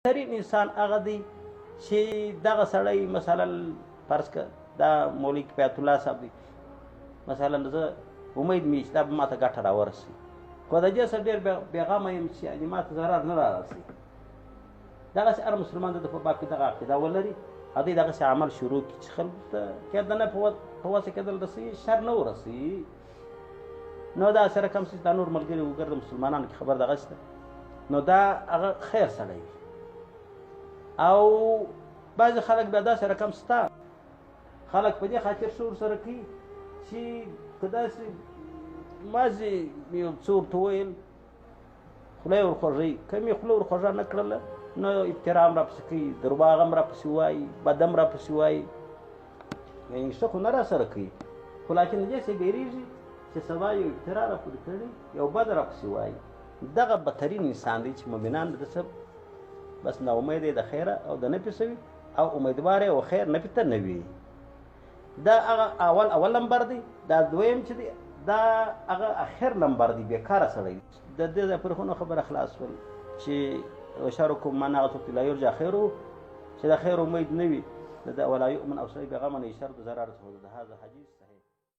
ترین انسان هغه دی چې دغه سړی مثلا فرض کړه دا مولوي کفایت الله صاحب دی، مثلا زه امید مې چې دا به ماته ګټه راورسي، خو د دې سره ډېر بېغمه یم چې یعنې ماته ضرر نه رارسي. دغسې هر مسلمان د په باب کې دغه عقیده ولري، هغوی دغسې عمل شروع کړي چې خلکو ته کېدنه په وسه کېدل رسوي، شر نه ورسوي. نو دا سره کم چې دا نور ملګري وګرد مسلمانانو کې خبر دغسې ده، نو دا هغه خیر سړی وي. او بعضې خلک بیا داسې رقم سته، خلک په دې خاطر څه ورسره کوي چې که داسې مازې یو څه ورته وویل خوله یې ورخوږوي، که مې خوله ورخوږه نه کړله نو ابترا هم راپسې کوي، درواغ هم راپسې وایي، بد هم راپسې وایي، یعنې ښه خو نه راسره کوي، خو لاکن د دې څه بیریږي چې سبا یو ابترا راپورې کړي، یو بد راپسې وایي. دغه بدترین انسان دی چې مؤمنان د څه بس نا امید د خیره او د نه پیسوي او امیدوار او خیر نه پیته نه وي. دا هغه اول نمبر دی. دا دویم چې دی دا هغه اخر نمبر دی، بیکاره سړی. د دې پورې خو نو خبره خلاص شول چې وشارکم من اغتب لا یرجع خیره، چې د خیر امید نه وي، د ولا یؤمن او سړی بېغمه نه شر د ضرر څخه. د هذا حدیث